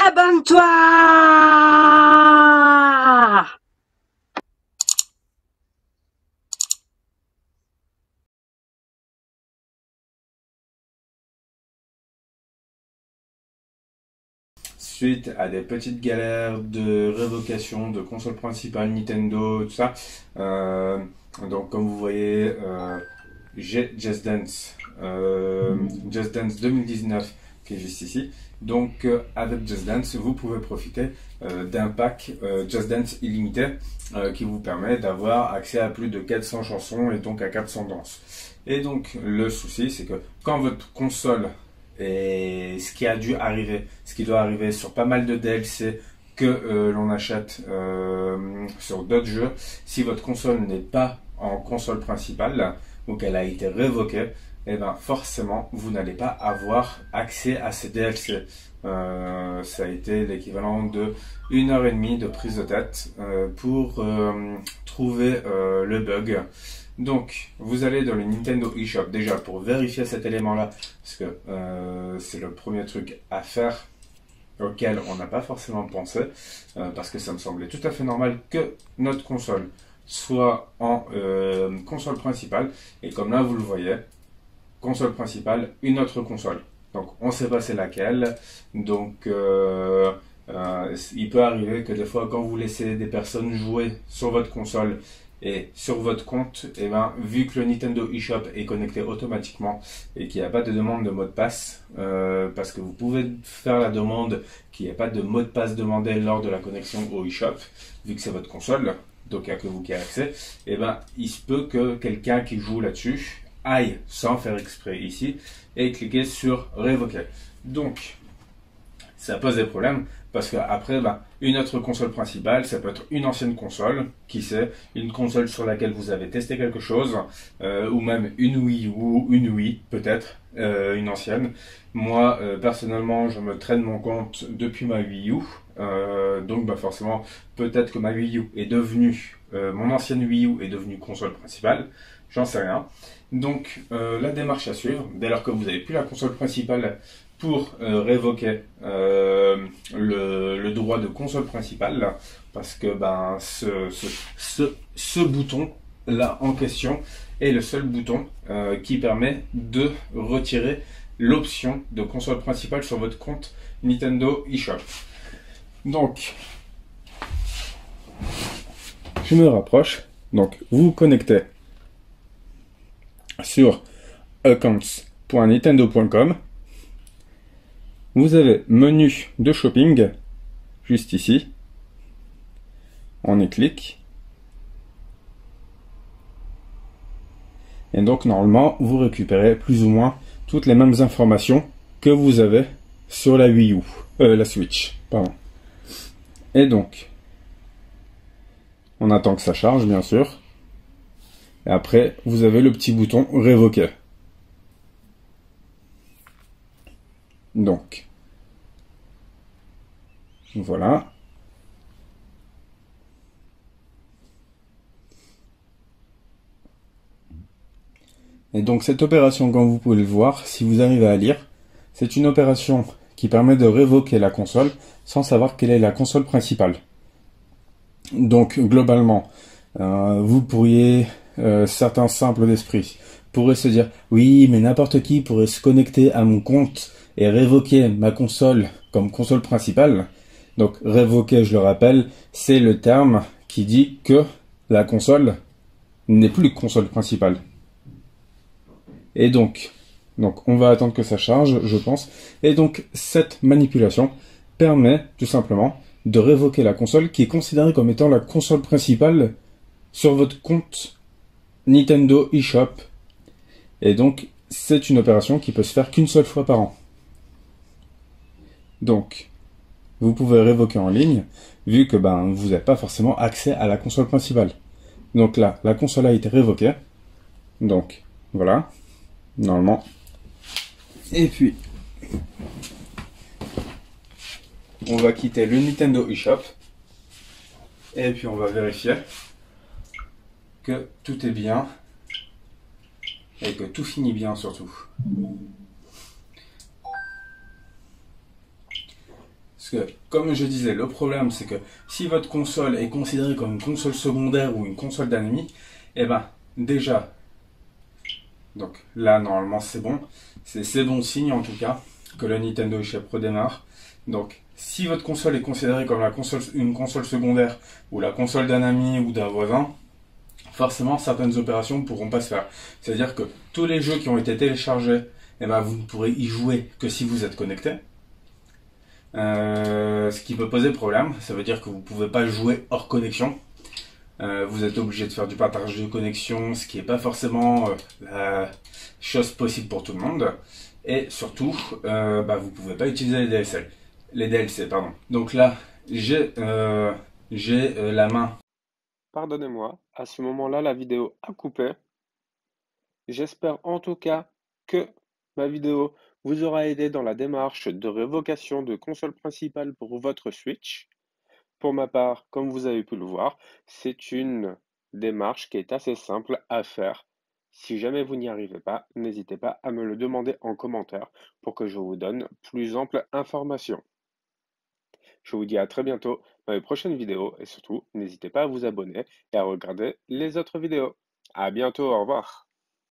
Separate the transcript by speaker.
Speaker 1: Abonne-toi!
Speaker 2: Suite à des petites galères de révocation de console principale Nintendo, tout ça. Donc comme vous voyez, j'ai Just Dance 2019 qui est juste ici. Donc avec Just Dance, vous pouvez profiter d'un pack Just Dance illimité qui vous permet d'avoir accès à plus de 400 chansons et donc à 400 danses. Et donc le souci, c'est que quand votre console et ce qui a dû arriver, ce qui doit arriver sur pas mal de DLC que l'on achète sur d'autres jeux, si votre console n'est pas en console principale ou qu'elle a été révoquée, et ben forcément vous n'allez pas avoir accès à ces DLC. Ça a été l'équivalent de 1 heure et demie de prise de tête pour trouver le bug. Donc, vous allez dans le Nintendo eShop déjà pour vérifier cet élément-là, parce que c'est le premier truc à faire auquel on n'a pas forcément pensé, parce que ça me semblait tout à fait normal que notre console soit en console principale, et comme là vous le voyez, console principale, une autre console. Donc on sait pas c'est laquelle, donc il peut arriver que des fois quand vous laissez des personnes jouer sur votre console, et sur votre compte, et ben, vu que le Nintendo eShop est connecté automatiquement et qu'il n'y a pas de demande de mot de passe, parce que vous pouvez faire la demande qu'il n'y ait pas de mot de passe demandé lors de la connexion au eShop, vu que c'est votre console, donc il n'y a que vous qui avez accès, et ben, il se peut que quelqu'un qui joue là-dessus aille sans faire exprès ici et cliquer sur révoquer. Donc, ça pose des problèmes parce qu'après, une autre console principale, ça peut être une ancienne console, qui sait, une console sur laquelle vous avez testé quelque chose, ou même une Wii ou une Wii, peut-être, une ancienne. Moi, personnellement, je me traîne mon compte depuis ma Wii U, donc forcément, peut-être que ma Wii U est devenue, mon ancienne Wii U est devenue console principale, j'en sais rien. Donc, la démarche à suivre, dès lors que vous n'avez plus la console principale, pour révoquer le droit de console principale, parce que ce bouton là en question est le seul bouton qui permet de retirer l'option de console principale sur votre compte Nintendo eShop. Donc je me rapproche, donc vous vous connectez sur accounts.nintendo.com. Vous avez menu de shopping, juste ici. On y clique. Et donc, normalement, vous récupérez plus ou moins toutes les mêmes informations que vous avez sur la Wii U. La Switch, pardon. Et donc, on attend que ça charge, bien sûr. Et après, vous avez le petit bouton révoquer. Donc, voilà. Et donc cette opération, comme vous pouvez le voir, si vous arrivez à lire, c'est une opération qui permet de révoquer la console sans savoir quelle est la console principale. Donc globalement, vous pourriez, certains simples d'esprit, pourraient se dire « Oui, mais n'importe qui pourrait se connecter à mon compte et révoquer ma console comme console principale. » Donc révoquer, je le rappelle, c'est le terme qui dit que la console n'est plus console principale. Et donc on va attendre que ça charge, je pense. Et donc cette manipulation permet tout simplement de révoquer la console qui est considérée comme étant la console principale sur votre compte Nintendo eShop. Et donc c'est une opération qui peut se faire qu'une seule fois par an. Donc vous pouvez révoquer en ligne, vu que vous n'avez pas forcément accès à la console principale. Donc là, la console a été révoquée. Donc, voilà, normalement. Et puis, on va quitter le Nintendo eShop. Et puis on va vérifier que tout est bien. Et que tout finit bien surtout. Ce que, comme je disais, le problème, c'est que si votre console est considérée comme une console secondaire ou une console d'amis, eh ben, déjà, donc là, normalement, c'est bon. C'est bon signe, en tout cas, que le Nintendo eShop redémarre. Donc, si votre console est considérée comme une console secondaire ou la console d'un ami ou d'un voisin, forcément, certaines opérations ne pourront pas se faire. C'est-à-dire que tous les jeux qui ont été téléchargés, eh ben, vous ne pourrez y jouer que si vous êtes connecté. Ce qui peut poser problème, ça veut dire que vous ne pouvez pas jouer hors connexion. Vous êtes obligé de faire du partage de connexion, ce qui n'est pas forcément la chose possible pour tout le monde. Et surtout, vous ne pouvez pas utiliser les DLC. Les DLC, pardon. Donc là, j'ai la main.
Speaker 1: Pardonnez-moi, à ce moment-là, la vidéo a coupé. J'espère en tout cas que ma vidéo vous aura aidé dans la démarche de révocation de console principale pour votre Switch. Pour ma part, comme vous avez pu le voir, c'est une démarche qui est assez simple à faire. Si jamais vous n'y arrivez pas, n'hésitez pas à me le demander en commentaire pour que je vous donne plus ample information. Je vous dis à très bientôt dans les prochaines vidéos et surtout, n'hésitez pas à vous abonner et à regarder les autres vidéos. À bientôt, au revoir.